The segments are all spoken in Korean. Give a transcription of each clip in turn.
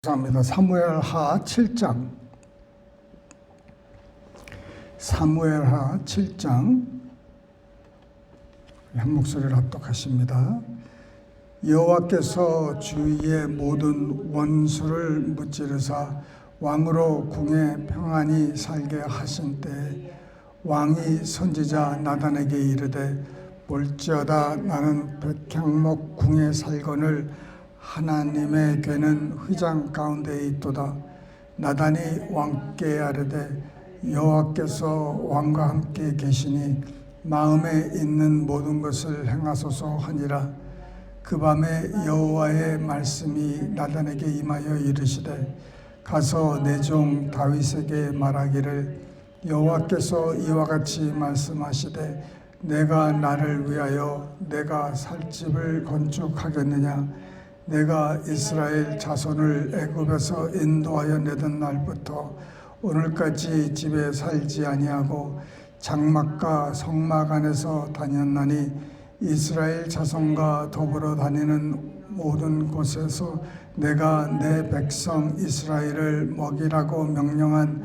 감사합니다. 사무엘하 7장 한 목소리를 합독하십니다. 여호와께서 주위의 모든 원수를 무찌르사 왕으로 궁에 평안히 살게 하신 때 왕이 선지자 나단에게 이르되 볼지어다 나는 백향목 궁에 살거늘 하나님의 괴는 휘장 가운데에 있도다. 나단이 왕께 아뢰되 여호와께서 왕과 함께 계시니 마음에 있는 모든 것을 행하소서 하니라. 그 밤에 여호와의 말씀이 나단에게 임하여 이르시되 가서 내 종 다윗에게 말하기를 여호와께서 이와 같이 말씀하시되 내가 나를 위하여 내가 살 집을 건축하겠느냐. 내가 이스라엘 자손을 애굽에서 인도하여 내던 날부터 오늘까지 집에 살지 아니하고 장막과 성막 안에서 다녔나니 이스라엘 자손과 더불어 다니는 모든 곳에서 내가 내 백성 이스라엘을 먹이라고 명령한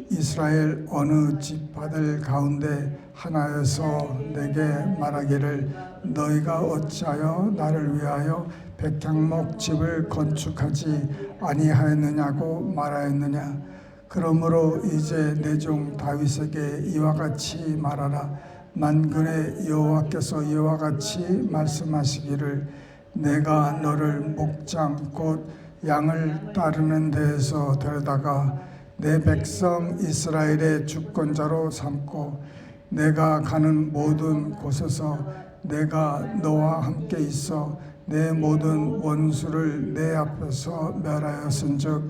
이스라엘 어느 지파들 가운데 하나에서 내게 말하기를 너희가 어찌하여 나를 위하여 백향목 집을 건축하지 아니하였느냐고 말하였느냐. 그러므로 이제 내 종 다윗에게 이와 같이 말하라. 만군의 여호와께서 이와 같이 말씀하시기를 내가 너를 목장 곧 양을 따르는 데에서 데려다가 내 백성 이스라엘의 주권자로 삼고 내가 가는 모든 곳에서 내가 너와 함께 있어 내 모든 원수를 내 앞에서 멸하였은즉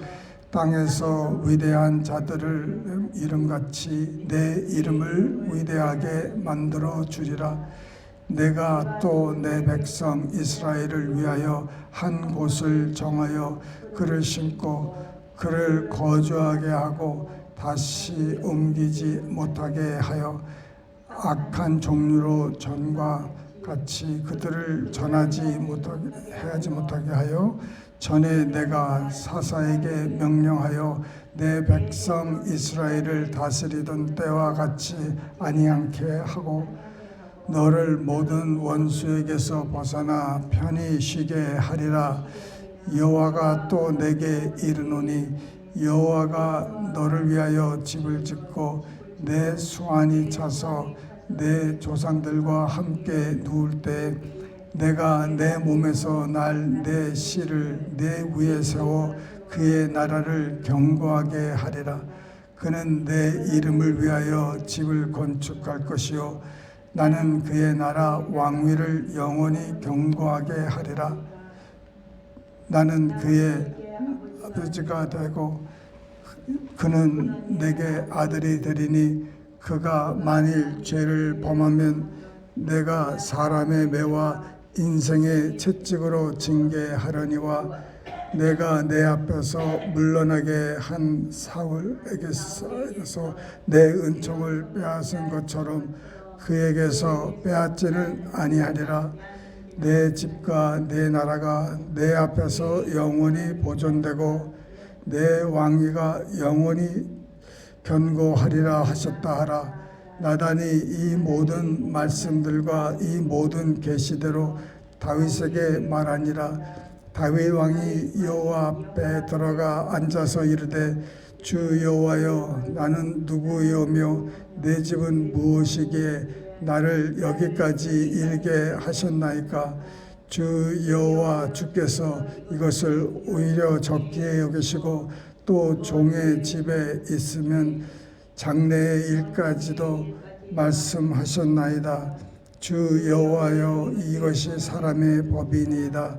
땅에서 위대한 자들을 이름같이 내 이름을 위대하게 만들어 주리라. 내가 또 내 백성 이스라엘을 위하여 한 곳을 정하여 그를 심고 그를 거주하게 하고 다시 옮기지 못하게 하여 악한 종류로 전과 같이 그들을 하지 못하게 하여 전에 내가 사사에게 명령하여 내 백성 이스라엘을 다스리던 때와 같이 아니하게 하고 너를 모든 원수에게서 벗어나 편히 쉬게 하리라. 여호와가 또 내게 이르노니 여호와가 너를 위하여 집을 짓고 내 수완이 차서 내 조상들과 함께 누울 때 내가 내 몸에서 날 내 씨를 내 위에 세워 그의 나라를 견고하게 하리라. 그는 내 이름을 위하여 집을 건축할 것이요 나는 그의 나라 왕위를 영원히 견고하게 하리라. 나는 그의 아버지가 되고 그는 내게 아들이 되리니 그가 만일 죄를 범하면 내가 사람의 매와 인생의 채찍으로 징계하려니와 내가 내 앞에서 물러나게 한 사울에게서 내 은총을 빼앗은 것처럼 그에게서 빼앗지는 아니하리라. 내 집과 내 나라가 내 앞에서 영원히 보존되고 내 왕위가 영원히 견고하리라 하셨다 하라. 나단이 이 모든 말씀들과 이 모든 계시대로 다윗에게 말하니라. 다윗 왕이 여호와 앞에 들어가 앉아서 이르되 주 여호와여 나는 누구이오며 내 집은 무엇이기에 나를 여기까지 이르게 하셨나이까. 주 여호와 주께서 이것을 오히려 적게 여기시고 또 종의 집에 있으면 장래의 일까지도 말씀하셨나이다. 주 여호와여 이것이 사람의 법이니이다.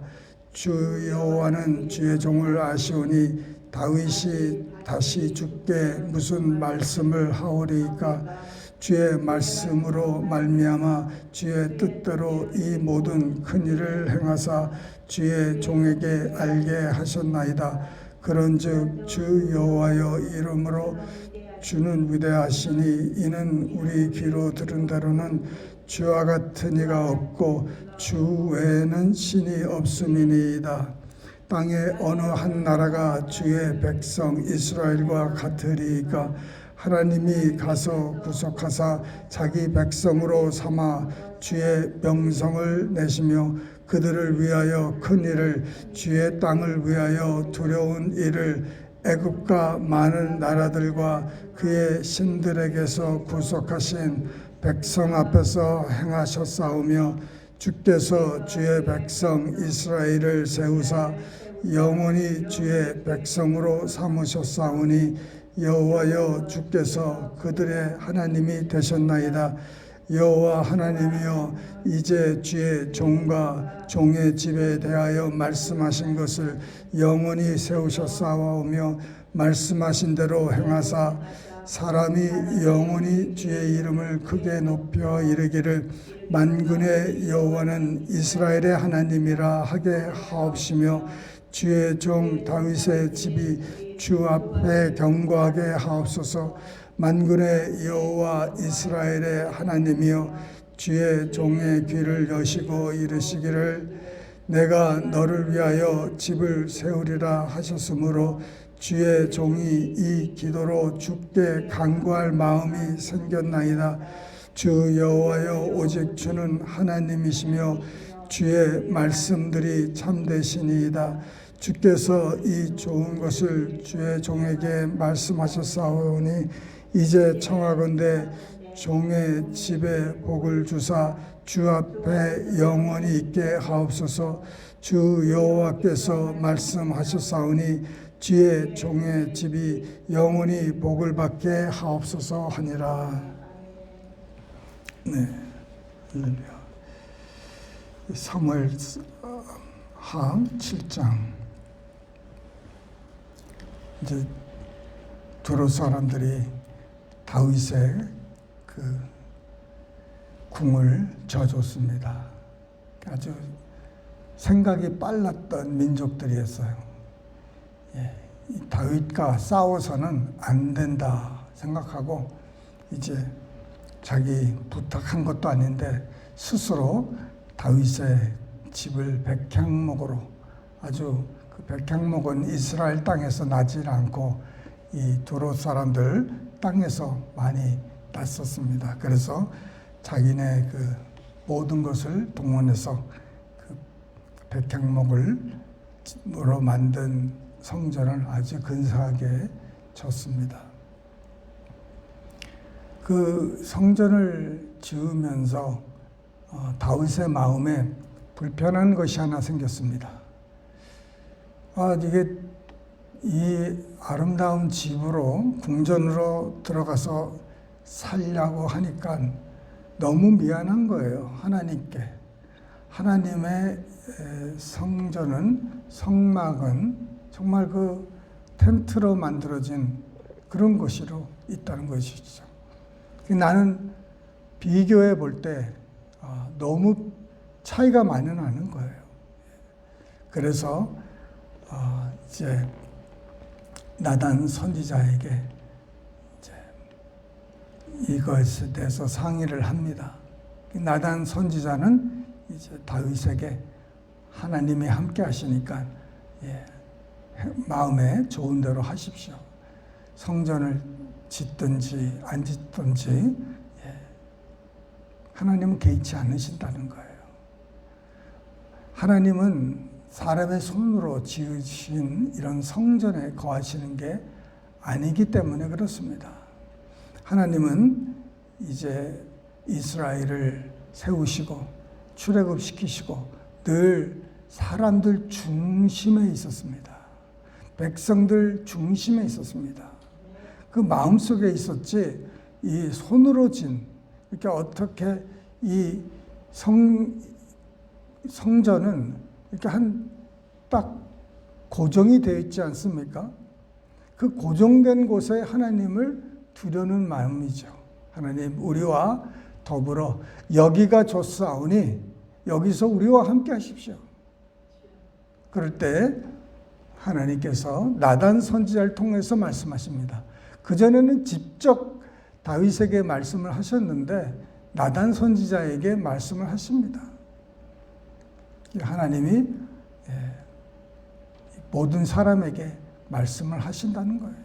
주 여호와는 주의 종을 아시오니 다윗이 다시 주께 무슨 말씀을 하오리이까. 주의 말씀으로 말미암아 주의 뜻대로 이 모든 큰 일을 행하사 주의 종에게 알게 하셨나이다. 그런즉 주 여호와여 이름으로 주는 위대하시니 이는 우리 귀로 들은 대로는 주와 같은 이가 없고 주 외에는 신이 없음이니이다. 땅의 어느 한 나라가 주의 백성 이스라엘과 같으리이까. 하나님이 가서 구속하사 자기 백성으로 삼아 주의 명성을 내시며 그들을 위하여 큰 일을, 주의 땅을 위하여 두려운 일을 애굽과 많은 나라들과 그의 신들에게서 구속하신 백성 앞에서 행하셨사오며, 주께서 주의 백성 이스라엘을 세우사 영원히 주의 백성으로 삼으셨사오니 여호와여 주께서 그들의 하나님이 되셨나이다. 여호와 하나님이여, 이제 주의 종과 종의 집에 대하여 말씀하신 것을 영원히 세우셨사오며 말씀하신 대로 행하사 사람이 영원히 주의 이름을 크게 높여 이르기를 만군의 여호와는 이스라엘의 하나님이라 하게 하옵시며, 주의 종 다윗의 집이 주 앞에 경고하게 하옵소서. 만군의 여호와 이스라엘의 하나님이여, 주의 종의 귀를 여시고 이르시기를 내가 너를 위하여 집을 세우리라 하셨으므로 주의 종이 이 기도로 주께 간구할 마음이 생겼나이다. 주 여호와여, 오직 주는 하나님이시며 주의 말씀들이 참되시니이다. 주께서 이 좋은 것을 주의 종에게 말씀하셨사오니 이제 청하건대 종의 집에 복을 주사 주 앞에 영원히 있게 하옵소서. 주 여호와께서 말씀하셨사오니 주의 종의 집이 영원히 복을 받게 하옵소서 하니라. 네, 할렐루야. 사무엘하 7장. 이제 두로 사람들이 다윗의 그 궁을 져줬습니다. 아주 생각이 빨랐던 민족들이었어요. 다윗과 싸워서는 안 된다 생각하고 이제 자기 부탁한 것도 아닌데 스스로 다윗의 집을 백향목으로, 아주 그 백향목은 이스라엘 땅에서 나질 않고 이 두로 사람들 땅에서 많이 났었습니다. 그래서 자기네 그 모든 것을 동원해서 그 백향목으로 만든 성전을 아주 근사하게 졌습니다. 그 성전을 지으면서 다윗의 마음에 불편한 것이 하나 생겼습니다. 이게 이 아름다운 집으로 궁전으로 들어가서 살려고 하니까 너무 미안한 거예요. 하나님께. 하나님의 성전은, 성막은 정말 그 텐트로 만들어진 그런 곳으로 있다는 것이죠. 나는 비교해 볼 때 너무 차이가 많이 나는 거예요. 그래서 이제 나단 선지자에게 이제 이것에 대해서 상의를 합니다. 나단 선지자는 이제 다윗에게 하나님이 함께 하시니까 마음에 좋은 대로 하십시오. 성전을 짓든지 안 짓든지 하나님은 개의치 않으신다는 거예요. 하나님은 사람의 손으로 지으신 이런 성전에 거하시는 게 아니기 때문에 그렇습니다. 하나님은 이제 이스라엘을 세우시고 출애굽시키시고 늘 사람들 중심에 있었습니다. 백성들 중심에 있었습니다. 그 마음속에 있었지, 이 손으로 진, 이렇게 어떻게 이 성전은 이렇게 딱 고정이 되어 있지 않습니까? 그 고정된 곳에 하나님을 두려는 마음이죠. 하나님, 우리와 더불어 여기가 좋사오니 여기서 우리와 함께 하십시오. 그럴 때 하나님께서 나단 선지자를 통해서 말씀하십니다. 그전에는 직접 다윗에게 말씀을 하셨는데 나단 선지자에게 말씀을 하십니다. 하나님이 모든 사람에게 말씀을 하신다는 거예요.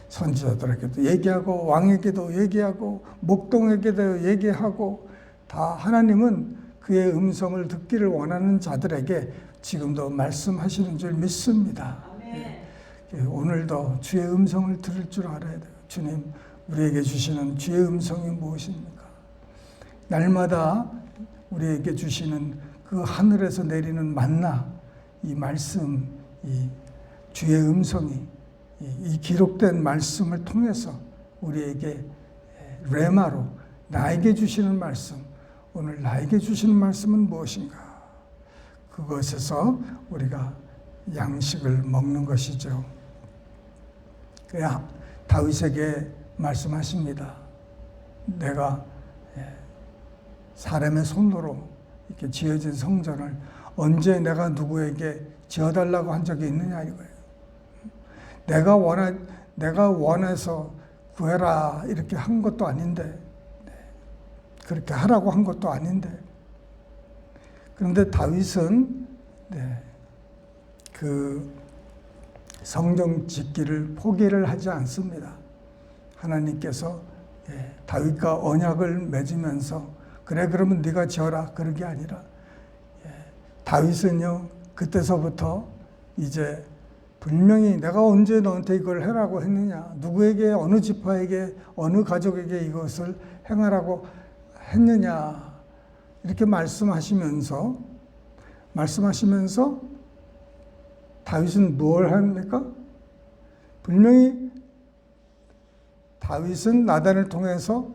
선지자들에게도 얘기하고 왕에게도 얘기하고 목동에게도 얘기하고 다 하나님은 그의 음성을 듣기를 원하는 자들에게 지금도 말씀하시는 줄 믿습니다. 오늘도 주의 음성을 들을 줄 알아야 돼요. 주님, 우리에게 주시는 주의 음성이 무엇입니까? 날마다 우리에게 주시는 그 하늘에서 내리는 만나, 이 말씀, 이 주의 음성이 이 기록된 말씀을 통해서 우리에게 레마로 나에게 주시는 말씀, 오늘 나에게 주시는 말씀은 무엇인가? 그것에서 우리가 양식을 먹는 것이죠. 그래야 다윗에게 말씀하십니다. 내가 사람의 손으로 이렇게 지어진 성전을 언제 내가 누구에게 지어달라고 한 적이 있느냐 이거예요. 내가 원해서 구해라 이렇게 한 것도 아닌데, 그렇게 하라고 한 것도 아닌데, 그런데 다윗은 그 성전 짓기를 포기를 하지 않습니다. 하나님께서 다윗과 언약을 맺으면서 그래 그러면 네가 지어라 그런 게 아니라 다윗은요 그때서부터 이제 분명히 내가 언제 너한테 이걸 해라고 했느냐, 누구에게 어느 지파에게 어느 가족에게 이것을 행하라고 했느냐 이렇게 말씀하시면서 다윗은 뭘 합니까? 분명히 다윗은 나단을 통해서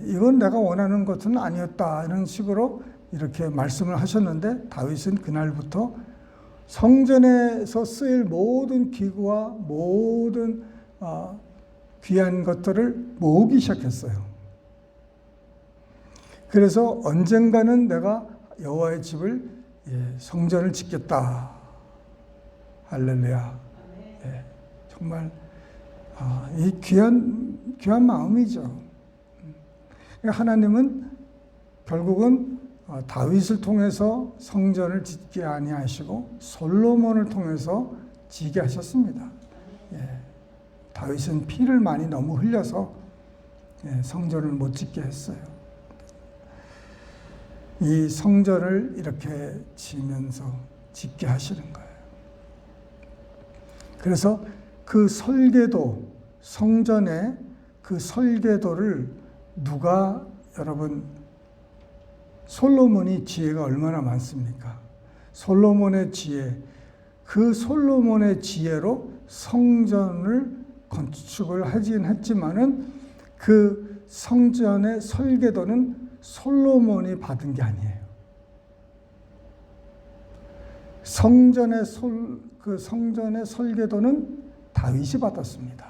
이건 내가 원하는 것은 아니었다 이런 식으로 이렇게 말씀을 하셨는데, 다윗은 그날부터 성전에서 쓰일 모든 기구와 모든 귀한 것들을 모으기 시작했어요. 그래서 언젠가는 내가 여호와의 집을 성전을 짓겠다. 할렐루야. 정말 이 귀한 마음이죠. 하나님은 결국은 다윗을 통해서 성전을 짓게 아니하시고 솔로몬을 통해서 지게 하셨습니다. 다윗은 피를 많이 너무 흘려서 성전을 못 짓게 했어요. 이 성전을 이렇게 지면서 짓게 하시는 거예요. 그래서 그 설계도, 성전의 그 설계도를 누가, 여러분, 솔로몬이 지혜가 얼마나 많습니까? 솔로몬의 지혜, 그 솔로몬의 지혜로 성전을 건축을 하긴 했지만은 그 성전의 설계도는 솔로몬이 받은 게 아니에요. 성전의 설계도는 다윗이 받았습니다.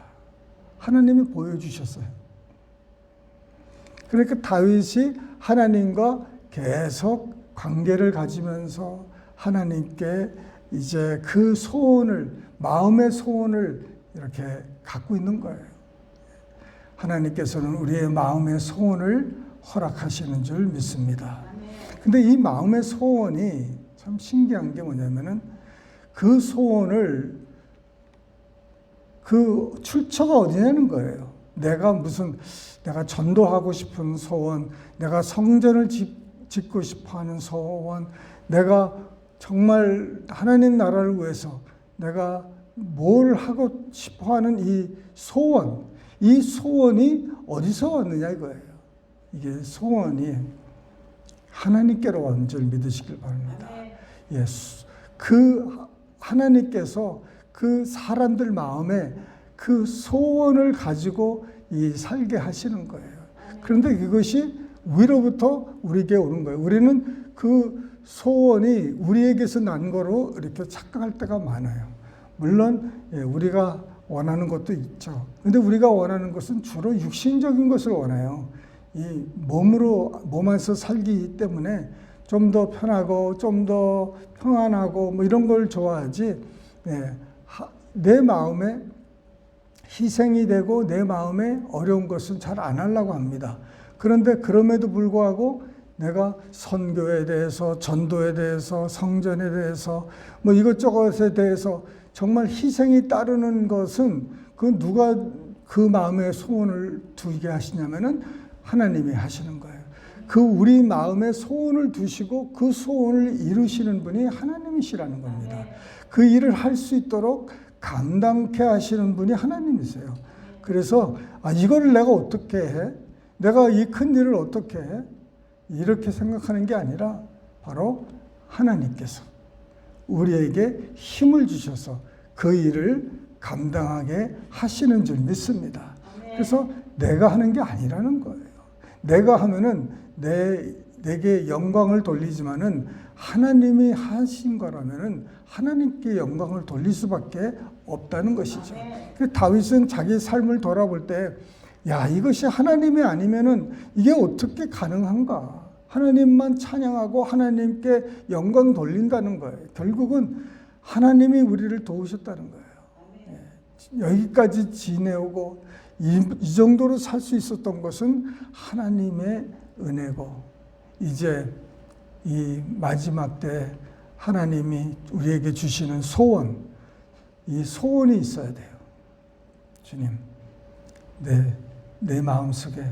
하나님이 보여주셨어요. 그러니까 다윗이 하나님과 계속 관계를 가지면서 하나님께 이제 그 소원을, 마음의 소원을 이렇게 갖고 있는 거예요. 하나님께서는 우리의 마음의 소원을 허락하시는 줄 믿습니다. 근데 이 마음의 소원이 참 신기한 게 뭐냐면은 그 소원을, 그 출처가 어디냐는 거예요. 내가 전도하고 싶은 소원, 내가 성전을 짓고 싶어 하는 소원, 내가 정말 하나님 나라를 위해서 내가 뭘 하고 싶어 하는 이 소원이 어디서 왔느냐 이거예요. 이게 소원이 하나님께로 온 줄 믿으시길 바랍니다. 그 하나님께서 그 사람들 마음에 그 소원을 가지고 살게 하시는 거예요. 그런데 이것이 위로부터 우리에게 오는 거예요. 우리는 그 소원이 우리에게서 난 거로 이렇게 착각할 때가 많아요. 물론 우리가 원하는 것도 있죠. 그런데 우리가 원하는 것은 주로 육신적인 것을 원해요. 이 몸에서 살기 때문에 좀 더 편하고 좀 더 평안하고 뭐 이런 걸 좋아하지, 내 마음에 희생이 되고 내 마음에 어려운 것은 잘 안 하려고 합니다. 그런데 그럼에도 불구하고 내가 선교에 대해서, 전도에 대해서, 성전에 대해서, 뭐 이것저것에 대해서 정말 희생이 따르는 것은 그 누가 그 마음에 소원을 두게 하시냐면은 하나님이 하시는 거예요. 그 우리 마음에 소원을 두시고 그 소원을 이루시는 분이 하나님이시라는 겁니다. 그 일을 할 수 있도록 감당케 하시는 분이 하나님이세요. 그래서 이거를 내가 어떻게 해? 내가 이 큰 일을 어떻게 해? 이렇게 생각하는 게 아니라 바로 하나님께서 우리에게 힘을 주셔서 그 일을 감당하게 하시는 줄 믿습니다. 그래서 내가 하는 게 아니라는 거예요. 내가 하면은 내게 영광을 돌리지만은 하나님이 하신 거라면은 하나님께 영광을 돌릴 수밖에 없다는 것이죠. 다윗은 자기 삶을 돌아볼 때, 야, 이것이 하나님이 아니면은 이게 어떻게 가능한가? 하나님만 찬양하고 하나님께 영광 돌린다는 거예요. 결국은 하나님이 우리를 도우셨다는 거예요. 여기까지 지내오고 이 정도로 살 수 있었던 것은 하나님의 은혜고, 이제 이 마지막 때 하나님이 우리에게 주시는 소원, 이 소원이 있어야 돼요. 주님, 내 마음속에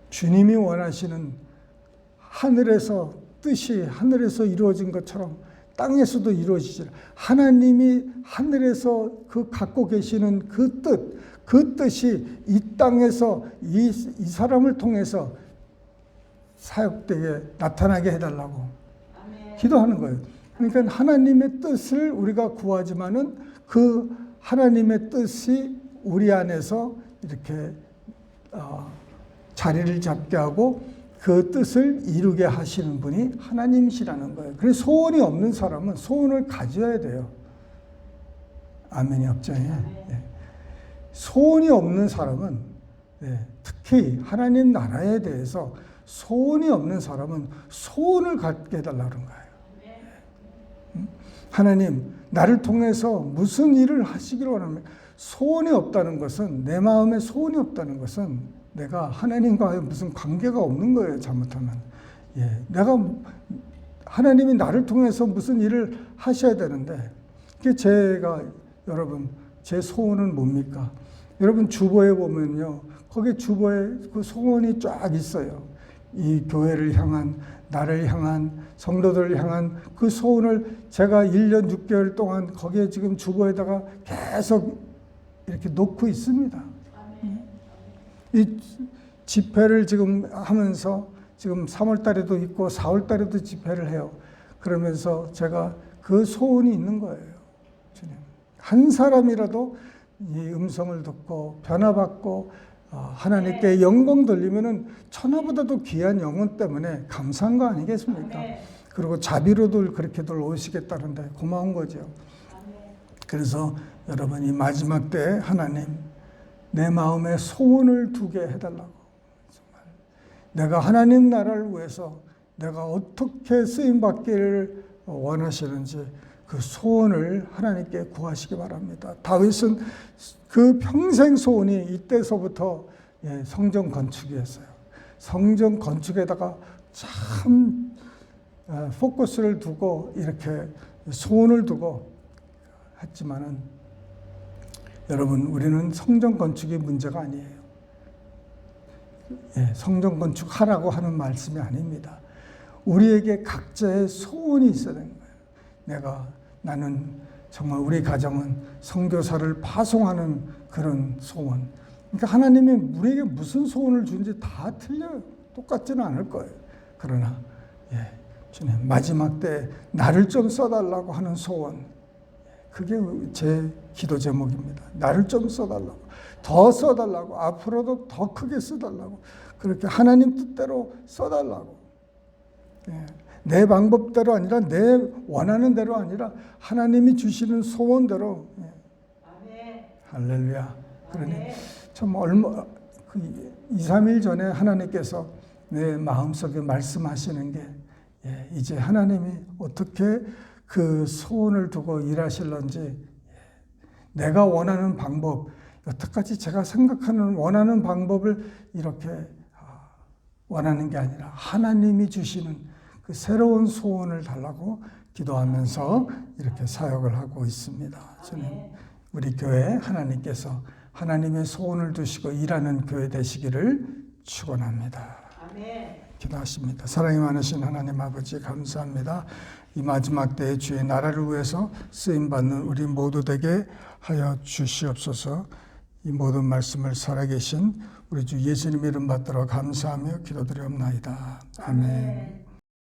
주님이 원하시는 하늘에서 뜻이 하늘에서 이루어진 것처럼 땅에서도 이루어지지, 하나님이 하늘에서 그 갖고 계시는 그 뜻이 이 땅에서 이 사람을 통해서 사역되게 나타나게 해달라고 기도하는 거예요. 그러니까 하나님의 뜻을 우리가 구하지만은 그 하나님의 뜻이 우리 안에서 이렇게 자리를 잡게 하고 그 뜻을 이루게 하시는 분이 하나님이시라는 거예요. 그래서 소원이 없는 사람은 소원을 가져야 돼요. 아멘이 없죠. 네. 소원이 없는 사람은, 특히 하나님 나라에 대해서 소원이 없는 사람은 소원을 갖게 해달라는 거예요. 하나님, 나를 통해서 무슨 일을 하시기를 원합니다. 소원이 없다는 것은, 내 마음에 소원이 없다는 것은 내가 하나님과 무슨 관계가 없는 거예요, 잘못하면. 하나님이 나를 통해서 무슨 일을 하셔야 되는데, 여러분, 제 소원은 뭡니까? 여러분, 주보에 보면요, 거기 주보에 그 소원이 쫙 있어요. 이 교회를 향한, 나를 향한, 성도들을 향한 그 소원을 제가 1년 6개월 동안 거기에 지금 주보에다가 계속 이렇게 놓고 있습니다. 이 집회를 지금 하면서 지금 3월 달에도 있고 4월 달에도 집회를 해요. 그러면서 제가 그 소원이 있는 거예요. 주님, 한 사람이라도 이 음성을 듣고 변화받고 하나님께 영광 돌리면은 천하보다도 귀한 영혼 때문에 감사한 거 아니겠습니까? 그리고 자비로들 그렇게들 오시겠다는데 고마운 거죠. 그래서 여러분, 이 마지막 때 하나님, 내 마음에 소원을 두게 해달라고. 정말 내가 하나님 나라를 위해서 내가 어떻게 쓰임받기를 원하시는지 그 소원을 하나님께 구하시기 바랍니다. 다윗은 그 평생 소원이 이때서부터 성전 건축이었어요. 성전 건축에다가 참 포커스를 두고 이렇게 소원을 두고 했지만은, 여러분, 우리는 성전 건축이 문제가 아니에요. 성전 건축하라고 하는 말씀이 아닙니다. 우리에게 각자의 소원이 있어야 되는 거예요. 나는 정말 우리 가정은 선교사를 파송하는 그런 소원. 그러니까 하나님이 우리에게 무슨 소원을 주는지 다 틀려요. 똑같지는 않을 거예요. 그러나 주님, 마지막 때 나를 좀 써달라고 하는 소원, 그게 제 기도 제목입니다. 나를 좀 써달라고, 더 써달라고, 앞으로도 더 크게 써달라고, 그렇게 하나님 뜻대로 써달라고. 내 방법대로 아니라, 내 원하는 대로 아니라 하나님이 주시는 소원대로. 할렐루야. 그러니 참 2, 3일 전에 하나님께서 내 마음속에 말씀하시는 게, 이제 하나님이 어떻게 그 소원을 두고 일하실런지, 내가 원하는 방법, 여태까지 제가 생각하는 원하는 방법을 이렇게 원하는 게 아니라 하나님이 주시는 그 새로운 소원을 달라고 기도하면서 이렇게 사역을 하고 있습니다. 저는 우리 교회 하나님께서 하나님의 소원을 두시고 일하는 교회 되시기를 축원합니다. 기도하십니다. 사랑이 많으신 하나님 아버지 감사합니다. 이 마지막 때에 주의 나라를 위해서 쓰임받는 우리 모두 되게 하여 주시옵소서. 이 모든 말씀을 살아계신 우리 주 예수님 이름 받들어 감사하며 기도드리옵나이다. 아멘.